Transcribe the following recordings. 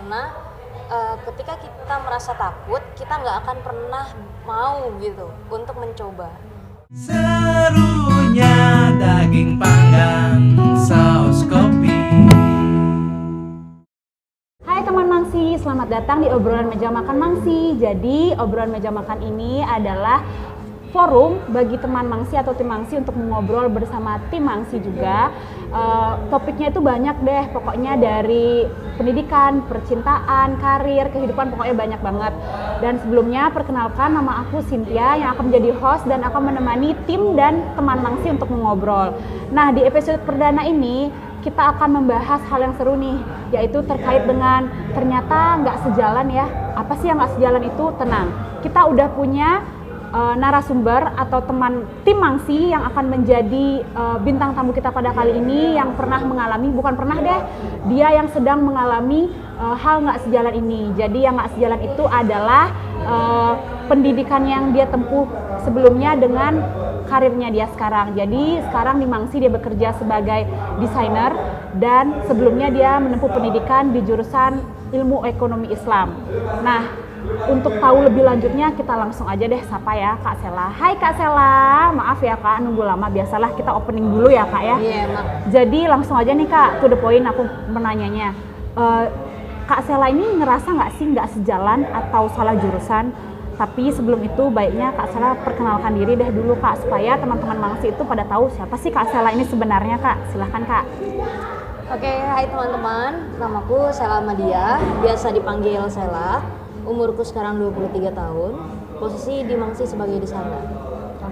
karena ketika kita merasa takut, kita nggak akan pernah mau gitu untuk mencoba. Serunya daging panggang saus kopi. Hai teman Mangsi, selamat datang di obrolan meja makan Mangsi. Jadi obrolan meja makan ini adalah forum bagi teman Mangsi atau tim Mangsi untuk mengobrol bersama tim Mangsi juga. Topiknya itu banyak deh, pokoknya dari pendidikan, percintaan, karir, kehidupan, pokoknya banyak banget. Dan sebelumnya perkenalkan, nama aku Cynthia yang akan menjadi host dan akan menemani tim dan teman Mangsi untuk mengobrol. Nah, di episode perdana ini kita akan membahas hal yang seru nih, yaitu terkait dengan ternyata nggak sejalan ya. Apa sih yang nggak sejalan itu? Tenang, kita udah punya narasumber atau teman tim Mangsi yang akan menjadi bintang tamu kita pada kali ini yang pernah mengalami, bukan pernah deh, dia yang sedang mengalami hal nggak sejalan ini. Jadi yang nggak sejalan itu adalah pendidikan yang dia tempuh sebelumnya dengan karirnya dia sekarang. Jadi sekarang di Mangsi dia bekerja sebagai desainer dan sebelumnya dia menempuh pendidikan di jurusan ilmu ekonomi Islam. Nah, untuk tahu lebih lanjutnya kita langsung aja deh sapa ya Kak Sela. Hai Kak Sela, maaf ya Kak nunggu lama, biasalah kita opening dulu ya Kak ya. Iya emang. Jadi langsung aja nih Kak, to the point aku menanyanya. Kak Sela ini ngerasa nggak sih nggak sejalan atau salah jurusan? Tapi sebelum itu baiknya Kak Sela perkenalkan diri deh dulu Kak, supaya teman-teman Mangsi itu pada tahu siapa sih Kak Sela ini sebenarnya Kak. Silahkan Kak. Oke, hai teman-teman, namaku Sela Madia, biasa dipanggil Sela. Umurku sekarang 23 tahun, posisi di Mangsi sebagai desainer.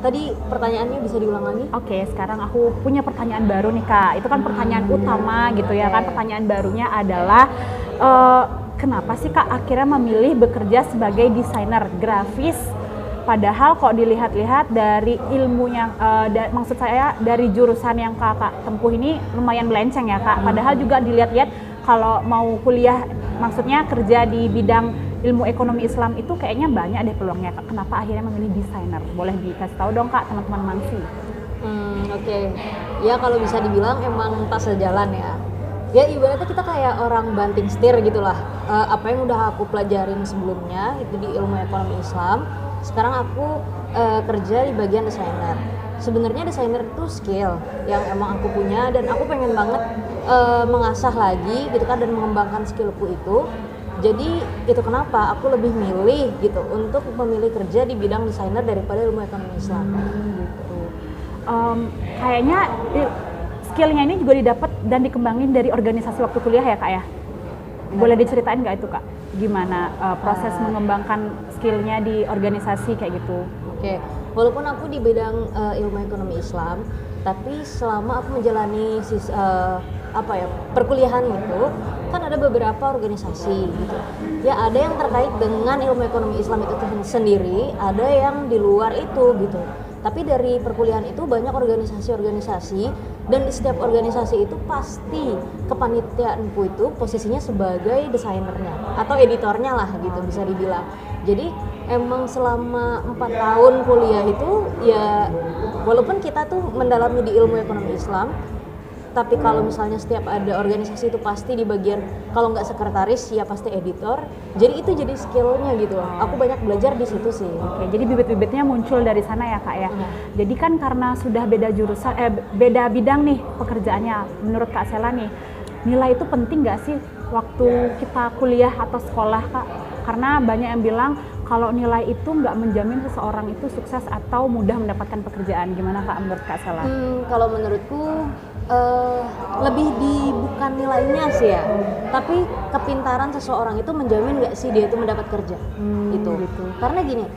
Tadi pertanyaannya bisa diulang lagi? Oke, sekarang aku punya pertanyaan baru nih Kak. Itu kan pertanyaan utama gitu ya kan. Pertanyaan barunya adalah kenapa sih Kak akhirnya memilih bekerja sebagai desainer grafis? Padahal kok dilihat-lihat dari ilmunya, maksud saya dari jurusan yang Kakak tempuh ini lumayan melenceng ya Kak. Padahal juga dilihat-lihat kalau mau kuliah, maksudnya kerja di bidang ilmu ekonomi Islam itu kayaknya banyak deh peluangnya Kak. Kenapa akhirnya memilih desainer? Boleh dikasih tahu dong Kak teman-teman Mangsi. Oke. Ya kalau bisa dibilang emang tak sejalan ya. Ya ibaratnya kita kayak orang banting setir gitulah. Apa yang udah aku pelajarin sebelumnya itu di ilmu ekonomi Islam, sekarang aku kerja di bagian desainer. Sebenarnya desainer itu skill yang emang aku punya dan aku pengen banget mengasah lagi gitu kan dan mengembangkan skillku itu. Jadi itu kenapa aku lebih milih gitu untuk memilih kerja di bidang desainer daripada ilmu ekonomi Islam gitu. Kayaknya skillnya ini juga didapat dan dikembangin dari organisasi waktu kuliah ya Kak ya? Boleh diceritain nggak itu Kak? Gimana proses mengembangkan skillnya di organisasi kayak gitu? Oke, walaupun aku di bidang ilmu ekonomi Islam, tapi selama aku menjalani perkuliahan itu kan ada beberapa organisasi gitu. Ya ada yang terkait dengan ilmu ekonomi Islam itu sendiri, ada yang di luar itu gitu. Tapi dari perkuliahan itu banyak organisasi-organisasi dan di setiap organisasi itu pasti kepanitiaanku itu posisinya sebagai desainernya atau editornya lah gitu bisa dibilang. Jadi emang selama 4 tahun kuliah itu ya walaupun kita tuh mendalami di ilmu ekonomi Islam, tapi kalau misalnya setiap ada organisasi itu pasti di bagian kalau nggak sekretaris ya pasti editor. Jadi itu jadi skillnya gitu. Aku banyak belajar di situ sih. Oke, jadi bibit-bibitnya muncul dari sana ya Kak ya. Jadi kan karena sudah beda jurusan, beda bidang nih pekerjaannya. Menurut Kak Sela nih, nilai itu penting nggak sih waktu kita kuliah atau sekolah Kak? Karena banyak yang bilang kalau nilai itu nggak menjamin seseorang itu sukses atau mudah mendapatkan pekerjaan. Gimana Kak menurut Kak Sela? Kalau menurutku lebih di bukan nilainya sih ya, tapi kepintaran seseorang itu menjamin nggak sih dia itu mendapat kerja gitu. Karena gini,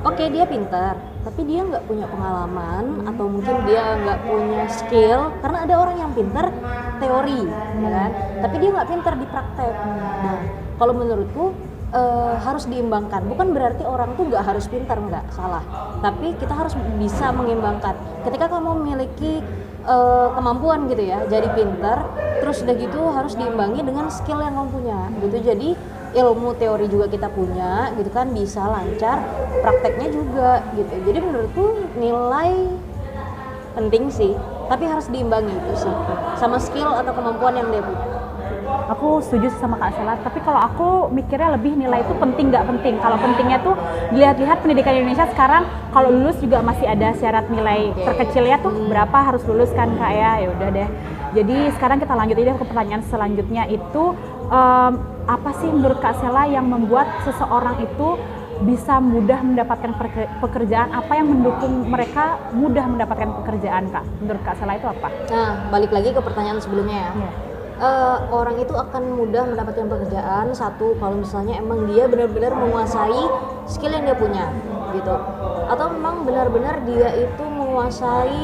oke, dia pintar, tapi dia nggak punya pengalaman atau mungkin dia nggak punya skill. Karena ada orang yang pintar teori, ya kan? Tapi dia nggak pintar di praktek. Nah, kalau menurutku harus diimbangkan. Bukan berarti orang tuh nggak harus pintar, nggak salah. Tapi kita harus bisa mengimbangkan. Ketika kamu memiliki kemampuan gitu ya, jadi pintar, terus udah gitu harus diimbangi dengan skill yang kamu punya gitu. Jadi ilmu teori juga kita punya gitu kan, bisa lancar, prakteknya juga gitu. Jadi menurutku nilai penting sih, tapi harus diimbangi itu sih sama skill atau kemampuan yang dia punya. Aku setuju sih sama Kak Sela, tapi kalau aku mikirnya lebih nilai itu penting nggak penting. Kalau pentingnya tuh dilihat-lihat pendidikan Indonesia sekarang kalau lulus juga masih ada syarat nilai terkecilnya tuh berapa harus lulus kan Kak ya. Ya udah deh. Jadi sekarang kita lanjut aja ke pertanyaan selanjutnya itu apa sih menurut Kak Sela yang membuat seseorang itu bisa mudah mendapatkan pekerjaan? Apa yang mendukung mereka mudah mendapatkan pekerjaan Kak? Menurut Kak Sela itu apa? Nah, balik lagi ke pertanyaan sebelumnya ya. Iya. Orang itu akan mudah mendapatkan pekerjaan satu kalau misalnya emang dia benar-benar menguasai skill yang dia punya gitu, atau memang benar-benar dia itu menguasai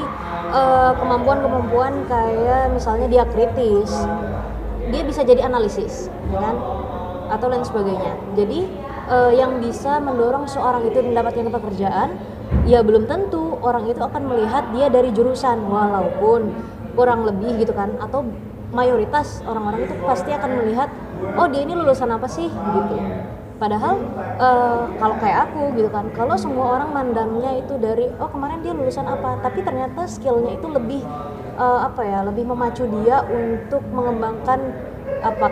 kemampuan-kemampuan kayak misalnya dia kritis, dia bisa jadi analisis, ya kan, atau lain sebagainya. Jadi yang bisa mendorong seorang itu mendapatkan pekerjaan, ya belum tentu orang itu akan melihat dia dari jurusan, walaupun kurang lebih gitu kan, atau mayoritas orang-orang itu pasti akan melihat, oh dia ini lulusan apa sih gitu. Padahal kalau kayak aku gitu kan, kalau semua orang mandangnya itu dari, oh kemarin dia lulusan apa, tapi ternyata skillnya itu lebih lebih memacu dia untuk mengembangkan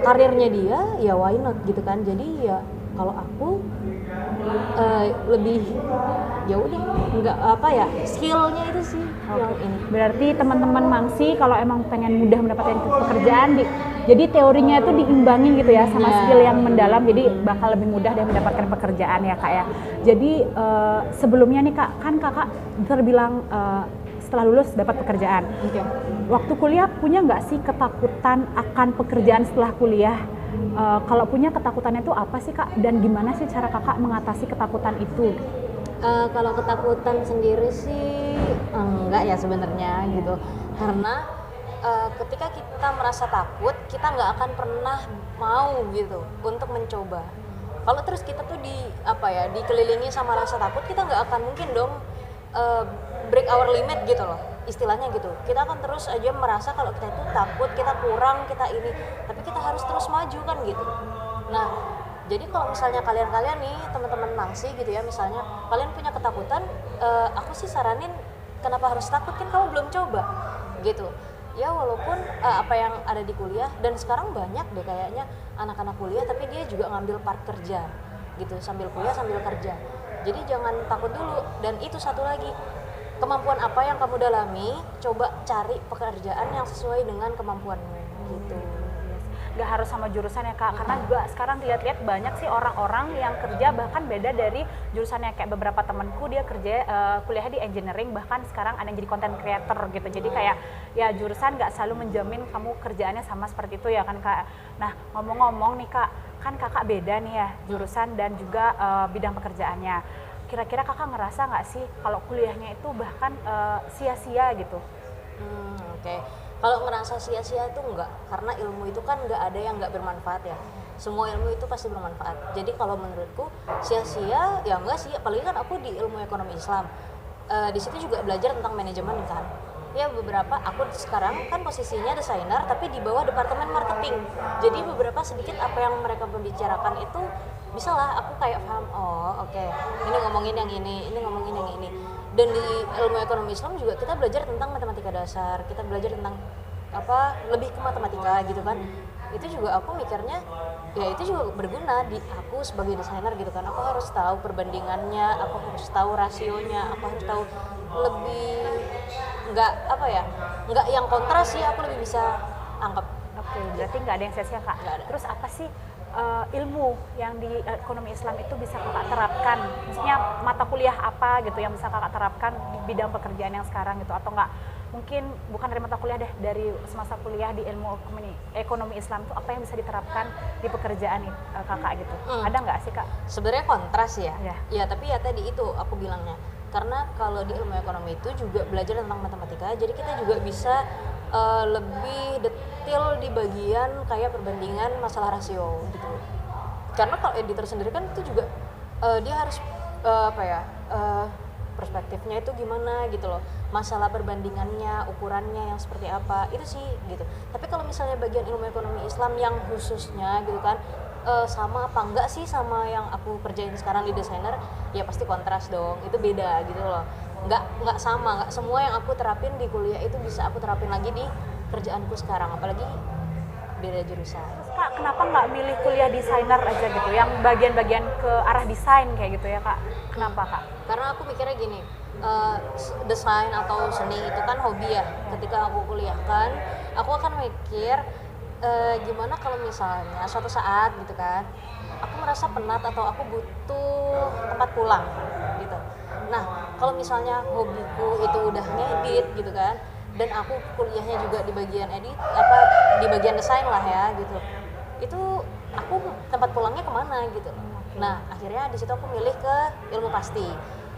karirnya dia, ya why not gitu kan. Jadi ya kalau aku lebih ya udah nggak skillnya itu sih yang ini. Berarti teman-teman Mangsi kalau emang pengen mudah mendapatkan pekerjaan jadi teorinya itu diimbangin gitu ya sama skill yang mendalam, jadi bakal lebih mudah deh mendapatkan pekerjaan ya Kak ya. Jadi sebelumnya nih Kak, kan Kakak terbilang setelah lulus dapat pekerjaan. Okay. Waktu kuliah punya nggak sih ketakutan akan pekerjaan setelah kuliah? Kalau punya, ketakutannya itu apa sih Kak? Dan gimana sih cara Kakak mengatasi ketakutan itu? Kalau ketakutan sendiri sih enggak ya sebenarnya gitu, karena ketika kita merasa takut, kita nggak akan pernah mau gitu untuk mencoba. Kalau terus kita tuh dikelilingi sama rasa takut, kita nggak akan mungkin dong break our limit gitu loh, istilahnya gitu. Kita akan terus aja merasa kalau kita itu takut, kita kurang, kita ini, tapi kita harus terus maju kan gitu. Nah, jadi kalau misalnya kalian nih teman-teman Mangsi gitu ya, misalnya kalian punya ketakutan, aku sih saranin kenapa harus takut, kan kamu belum coba gitu. Ya walaupun apa yang ada di kuliah, dan sekarang banyak deh kayaknya anak-anak kuliah tapi dia juga ngambil part kerja gitu, sambil kuliah sambil kerja. Jadi jangan takut dulu. Dan itu satu lagi, kemampuan apa yang kamu dalami, coba cari pekerjaan yang sesuai dengan kemampuanmu gitu. Gak harus sama jurusan ya Kak, karena juga sekarang dilihat-lihat banyak sih orang-orang yang kerja bahkan beda dari jurusannya. Kayak beberapa temanku dia kerja kuliah di engineering, bahkan sekarang ada yang jadi content creator gitu. Jadi kayak ya jurusan gak selalu menjamin kamu kerjaannya sama seperti itu ya kan Kak. Nah ngomong-ngomong nih Kak, kan Kakak beda nih ya jurusan dan juga bidang pekerjaannya. Kira-kira Kakak ngerasa gak sih kalau kuliahnya itu bahkan sia-sia gitu? Oke. Kalau ngerasa sia-sia itu enggak, karena ilmu itu kan enggak ada yang enggak bermanfaat ya. Semua ilmu itu pasti bermanfaat. Jadi kalau menurutku sia-sia ya enggak sih, apalagi kan aku di ilmu ekonomi Islam. Di situ juga belajar tentang manajemen kan. Ya beberapa, aku sekarang kan posisinya desainer tapi di bawah departemen marketing. Jadi beberapa sedikit apa yang mereka membicarakan itu bisa lah aku kayak paham, oh oke, ini ngomongin yang ini ngomongin yang ini. Dan di ilmu ekonomi Islam juga kita belajar tentang matematika dasar, kita belajar tentang lebih ke matematika gitu kan. Itu juga aku mikirnya ya itu juga berguna di aku sebagai desainer gitu kan. Aku harus tahu perbandingannya, aku harus tahu rasionya, aku harus tahu lebih nggak yang kontras sih, aku lebih bisa anggap. Oke, berarti nggak ada yang sia-sia Kak. Terus apa sih ilmu yang di ekonomi Islam itu bisa Kakak terapkan? Maksudnya mata kuliah apa gitu yang bisa Kakak terapkan di bidang pekerjaan yang sekarang gitu, atau enggak mungkin bukan dari mata kuliah deh, dari semasa kuliah di ilmu ekonomi Islam itu apa yang bisa diterapkan di pekerjaan Kakak gitu? Ada nggak sih Kak? Sebenarnya kontras ya. Ya, Tapi ya tadi itu aku bilangnya, karena kalau di ilmu ekonomi itu juga belajar tentang matematika, jadi kita juga bisa lebih detail di bagian kayak perbandingan masalah rasio gitu. Karena kalau editor sendiri kan itu juga dia harus perspektifnya itu gimana gitu loh, masalah perbandingannya, ukurannya yang seperti apa, itu sih gitu. Tapi kalau misalnya bagian ilmu ekonomi Islam yang khususnya gitu kan, sama apa enggak sih sama yang aku kerjain sekarang di desainer, ya pasti kontras dong, itu beda gitu loh. Nggak sama, nggak semua yang aku terapin di kuliah itu bisa aku terapin lagi di kerjaanku sekarang. Apalagi beda jurusan. Kak, kenapa nggak milih kuliah desainer aja gitu, yang bagian-bagian ke arah desain kayak gitu ya Kak? Kenapa Kak? Karena aku mikirnya gini, desain atau seni itu kan hobi ya. Ketika aku kuliah kan, aku akan mikir gimana kalau misalnya suatu saat gitu kan, aku merasa penat atau aku butuh tempat pulang gitu. Nah, kalau misalnya hobiku itu udah ngedit gitu kan, dan aku kuliahnya juga di bagian di bagian desain lah ya gitu, itu aku tempat pulangnya kemana gitu. Nah, akhirnya di situ aku milih ke ilmu pasti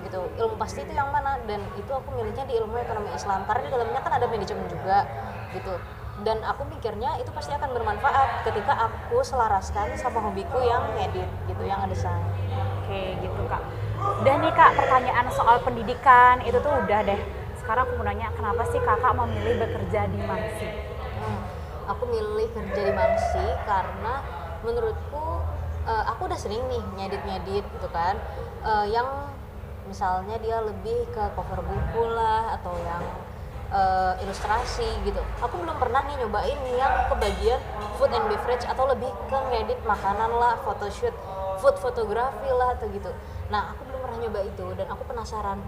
gitu. Ilmu pasti itu yang mana, dan itu aku milihnya di ilmu ekonomi Islam karena di dalamnya kan ada manajemen juga gitu. Dan aku mikirnya itu pasti akan bermanfaat ketika aku selaraskan sama hobiku yang ngedit gitu, yang ngedesain. Oke gitu Kak. Udah nih Kak, pertanyaan soal pendidikan itu tuh udah deh. Sekarang aku mau nanya, kenapa sih Kakak memilih bekerja di Mangsi? Aku milih kerja di Mangsi karena menurutku aku udah sering nih ngedit gitu kan, yang misalnya dia lebih ke cover buku lah atau yang ilustrasi gitu. Aku belum pernah nih nyobain yang ke bagian food and beverage atau lebih ke ngedit makanan lah, photoshoot, food photography lah atau gitu. Nah, aku belum pernah nyoba itu dan aku penasaran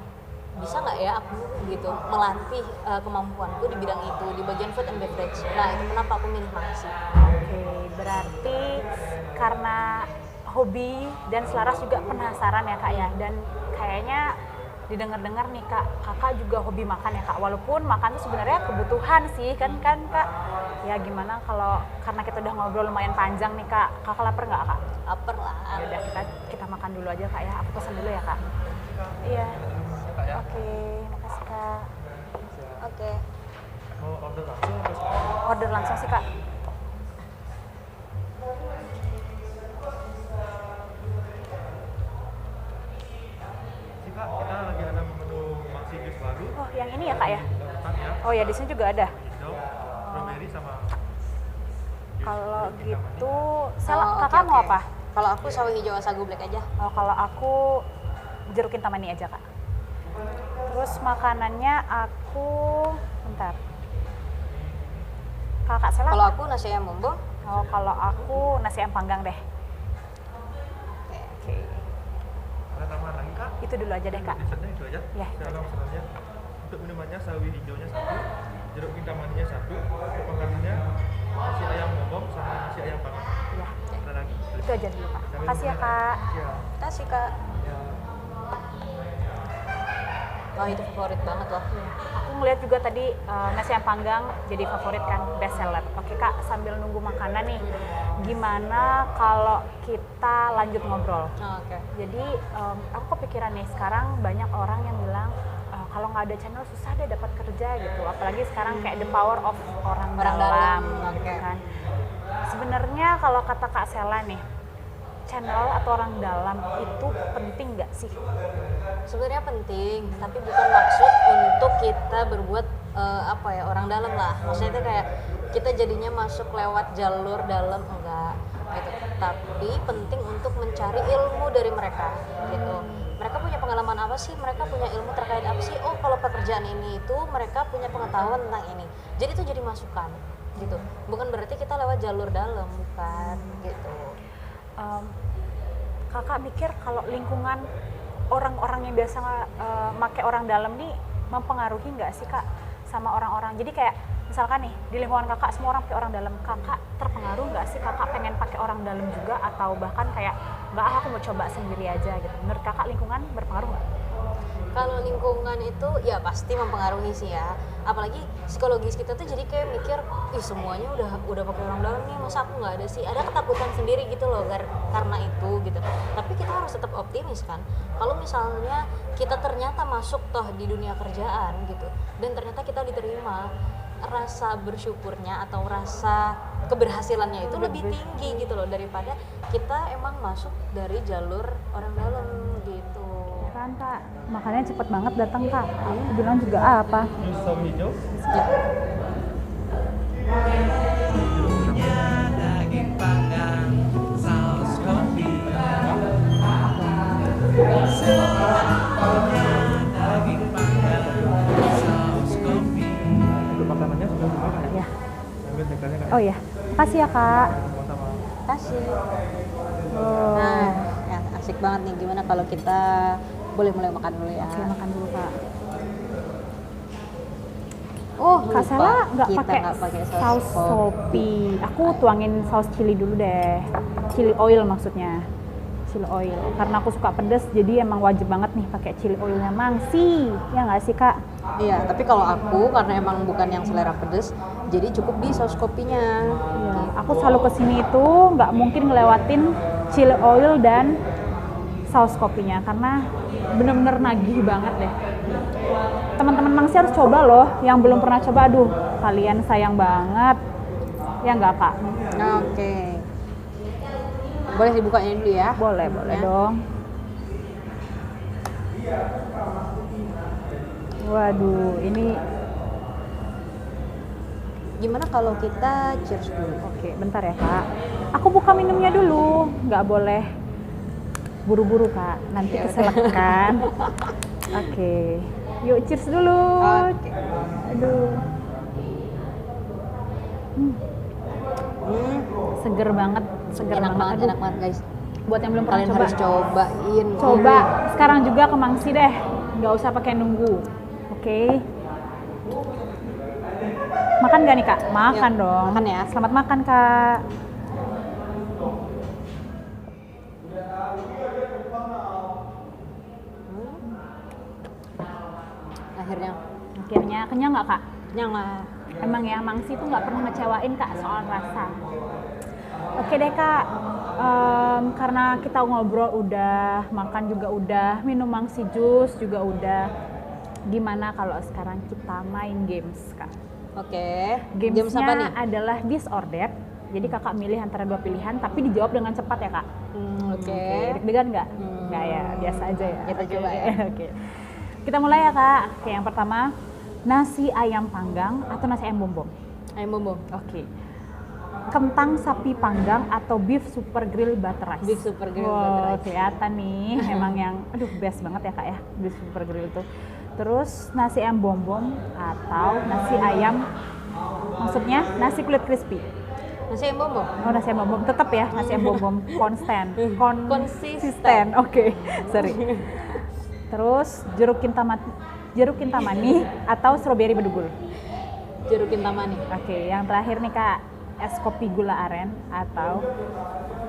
bisa nggak ya aku gitu melatih kemampuanku di bidang itu di bagian food and beverage. Nah, itu kenapa aku milih Mangsi. Oke, berarti karena hobi dan selaras juga penasaran ya Kak ya, dan kayaknya didengar-dengar nih Kak, Kakak juga hobi makan ya Kak, walaupun makan itu sebenarnya kebutuhan sih kan Kak. Ya gimana kalau karena kita udah ngobrol lumayan panjang nih Kak, Kakak lapar nggak Kak? Lapar lah. Ya udah kita makan dulu aja Kak ya, aku pesan dulu ya Kak. Iya. Oke, makasih Kak. Oke. Mau order langsung atau Order langsung sih Kak. sih Kak, kita lagi ada menu Mangsi jus baru. Oh, yang ini ya Kak ya? Kan ya, Oh ya, di sini juga ada. hijau, strawberry sama Kalau jus gitu, Oh, Kakak oke, mau oke. apa? Kalau aku sawi hijau sagu black aja. Oh, kalau aku jeruk kintamani aja Kak. Terus makanannya aku, bentar. Kakak Sela? Kalau aku nasi ayam bumbu. Oh, kalau aku nasi ayam panggang deh. Oke. Ada tambahan lagi Kak? Itu dulu aja deh Kak. Dessertnya itu aja. Ya, itu Sekarang aja. pesanannya. Untuk minumannya sawi hijaunya 1, jeruk kintamaninya 1, untuk makanannya nasi ayam bombom sama nasi ayam panggang. Ya, Ada lagi. itu aja dulu Kak. Makasih ya Kak. Ya. Kasih Kak. Ya. Oh, itu favorit banget loh. Ya, aku ngeliat juga tadi nasi ayam panggang jadi favorit kan, best seller. Oke Kak, sambil nunggu makanan nih, gimana kalau kita lanjut ngobrol? Oh, oke. Jadi aku kepikiran nih, sekarang banyak orang yang bilang kalau nggak ada channel susah deh dapat kerja gitu. Apalagi sekarang kayak the power of orang Orang dalam, dalam, gitu oke. kan. Sebenarnya kalau kata Kak Sela nih, channel atau orang dalam itu penting nggak sih? Sebenarnya penting, tapi bukan maksud untuk kita berbuat orang dalam lah. Maksudnya itu kayak kita jadinya masuk lewat jalur dalam, enggak gitu. Tapi penting untuk mencari ilmu dari mereka gitu. Mereka punya pengalaman apa sih? Mereka punya ilmu terkait apa sih? Oh, kalau pekerjaan ini itu mereka punya pengetahuan tentang ini. Jadi itu jadi masukan gitu. Bukan berarti kita lewat jalur dalam, bukan gitu. Kakak mikir kalau lingkungan orang-orang yang biasa make orang dalam nih mempengaruhi nggak sih Kak sama orang-orang? Jadi kayak misalkan nih di lingkungan Kakak semua orang pakai orang dalam, Kakak terpengaruh nggak sih? Kakak pengen pakai orang dalam juga atau bahkan kayak nggak, aku mau coba sendiri aja gitu? Menurut Kakak lingkungan berpengaruh nggak? Kalau lingkungan itu ya pasti mempengaruhi sih ya. Apalagi psikologis kita tuh jadi kayak mikir, ih semuanya udah pakai orang dalam nih, masa aku nggak ada sih? Ada ketakutan sendiri gitu loh karena itu gitu. Tapi kita harus tetap optimis kan. Kalau misalnya kita ternyata masuk toh di dunia kerjaan gitu, dan ternyata kita diterima, rasa bersyukurnya atau rasa keberhasilannya itu lebih tinggi gitu loh daripada kita emang masuk dari jalur orang dalam gitu. Kan Kak, makannya cepet banget datang Kak. Aku bilang juga apa? Jus sawi hijau. Punya daging panggang, saus kopi. Punya daging panggang, saus kopi. Untuk makanannya sudah semua Kak ya? Ya. Ambil tegalnya Kak. Oh ya, Makasih ya Kak. Sama-sama. Kasih. Oh. Nah, ya, asik banget nih. Gimana kalau kita boleh mulai makan dulu ya? Oke, makan dulu Kak. Oh, Kak Sela nggak nggak pakai pakai saus sopi. Aku tuangin saus chili dulu deh. Chili oil maksudnya. Chili oil. Karena aku suka pedas, jadi emang wajib banget nih pakai chili oilnya Mangsi. Ya nggak sih Kak? Iya, tapi kalau aku karena emang bukan yang selera pedes, jadi cukup di saus kopinya. Iya. Aku selalu kesini itu nggak mungkin ngelewatin chili oil dan saus kopinya karena bener-bener nagih banget deh. Teman-teman Mangsi harus coba loh, yang belum pernah coba, aduh kalian sayang banget. Ya nggak Kak? Oke. Boleh dibukanya dulu ya? Boleh Ya. dong. Waduh, ini Gimana kalau kita cheers dulu? oke, bentar ya Kak. Aku buka minumnya dulu, nggak boleh buru-buru Kak, nanti Ya udah. keselekan. Oke, yuk cheers dulu. Oke. Aduh, Hmm, seger banget, seger enak banget, Aduh, enak banget guys. buat yang belum pernah Kalian coba, harus cobain. coba sekarang juga ke Mangsi deh, nggak usah pakai nunggu. Oke. Makan gak nih Kak? Makan Yuk, dong. makan ya. Selamat makan Kak. Akhirnya Akhirnya kenyang nggak Kak? kenyang lah. Emang ya Mangsi tuh nggak pernah ngecewain Kak soal rasa. Oke deh Kak, karena kita ngobrol udah, makan juga udah, minum Mangsi jus juga udah. Gimana kalau sekarang kita main games Kak? Oke. Games apa nih? Gamesnya adalah disordered. Jadi kakak milih antara dua pilihan, tapi dijawab dengan cepat ya Kak. Oke. Deg-degan nggak? Hmm. Nggak ya, biasa aja ya. Kita Oke, coba ya. Oke. Kita mulai ya Kak. Oke, yang pertama, nasi ayam panggang atau nasi ayam bom-bom? Ayam bom-bom. Oke. Kentang sapi panggang atau beef super grill butter rice? Beef super grill Wow, butter rice. kelihatan nih, emang yang, aduh best banget ya Kak ya, beef super grill itu. Terus nasi ayam bom-bom atau nasi ayam, maksudnya nasi kulit crispy? Nasi ayam bom-bom. Oh nasi ayam bom-bom, tetap ya nasi ayam bom-bom, konsisten. Konsisten. Oke, sorry. Terus jeruk kintamani atau stroberi bedugul? Jeruk kintamani. Oke, yang terakhir nih Kak, es kopi gula aren atau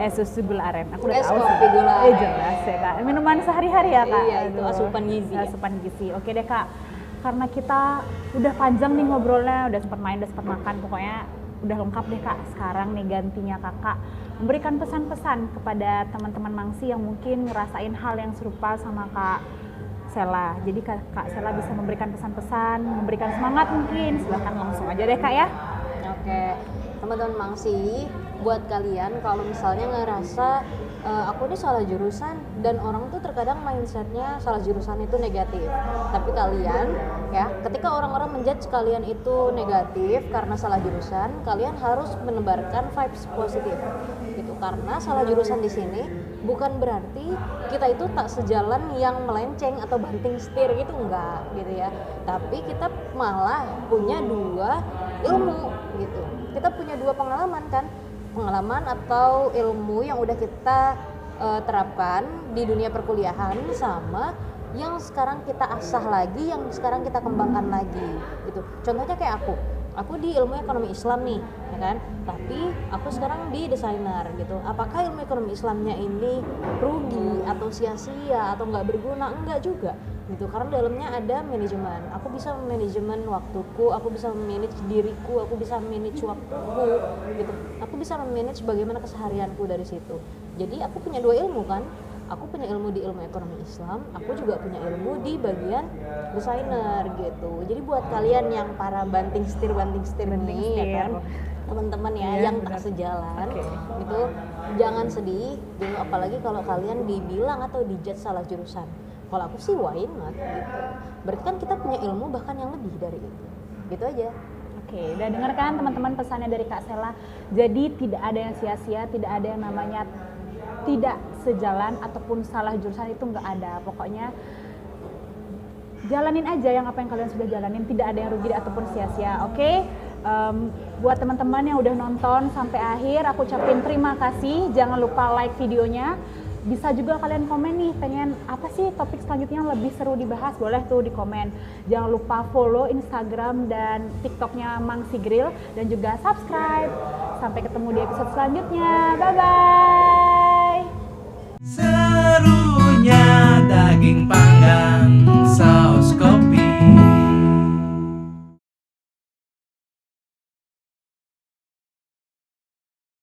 es susu gula aren. Aku udah Es tahu kopi sih. gula aren. Jelas ya Kak. Minuman sehari-hari ya Kak. Iya, itu Aduh. asupan gizi ya. Asupan gizi. Oke deh Kak. Karena kita udah panjang nih ngobrolnya, udah sempat main, udah sempat makan, pokoknya udah lengkap deh Kak. Sekarang nih gantinya Kakak memberikan pesan-pesan kepada teman-teman Mangsi yang mungkin ngerasain hal yang serupa sama Kak Sela. Jadi Kak Sela bisa memberikan pesan-pesan, memberikan semangat mungkin. Silahkan langsung aja deh Kak ya. Oke, teman-teman Mangsi, buat kalian kalau misalnya ngerasa aku ini salah jurusan dan orang tuh terkadang mindsetnya salah jurusan itu negatif. Tapi kalian ya, ketika orang-orang menjudge kalian itu negatif karena salah jurusan, kalian harus menebarkan vibes positif. Gitu. Karena salah jurusan di sini bukan berarti kita itu tak sejalan yang melenceng atau banting setir gitu, enggak gitu ya. Tapi kita malah punya dua ilmu gitu. Kita punya dua pengalaman kan, pengalaman atau ilmu yang udah kita terapkan di dunia perkuliahan sama yang sekarang kita asah lagi, yang sekarang kita kembangkan lagi gitu. Contohnya kayak aku di ilmu ekonomi Islam nih, ya kan? Tapi aku sekarang di desainer gitu. Apakah ilmu ekonomi Islamnya ini rugi atau sia-sia atau nggak berguna? Enggak juga gitu. Karena dalamnya ada manajemen. Aku bisa manajemen waktuku, aku bisa manage diriku, aku bisa manage waktuku gitu. Aku bisa manage bagaimana keseharianku dari situ. Jadi aku punya dua ilmu kan. Aku punya ilmu di ilmu ekonomi Islam, aku juga punya ilmu di bagian desainer gitu. Jadi buat kalian yang para banting setir nih ya kan, teman-teman ya, Iya, yang benar. tak sejalan Oke. gitu, jangan sedih gitu, apalagi kalau kalian dibilang atau dijudge salah jurusan. Kalau aku sih why not gitu. Berarti kan kita punya ilmu bahkan yang lebih dari itu. Gitu aja. Oke, udah dengar kan teman-teman pesannya dari Kak Sela. Jadi tidak ada yang sia-sia, tidak ada yang namanya tidak sejalan ataupun salah jurusan, itu nggak ada. Pokoknya jalanin aja yang apa yang kalian sudah jalanin, tidak ada yang rugi ataupun sia-sia. Oke, Buat teman-teman yang udah nonton sampai akhir, aku ucapin terima kasih. Jangan lupa like videonya. Bisa juga kalian komen nih, pengen apa sih topik selanjutnya yang lebih seru dibahas, boleh tuh di komen. Jangan lupa follow Instagram dan TikToknya Mangsi Grill, dan juga subscribe. Sampai ketemu di episode selanjutnya, bye-bye!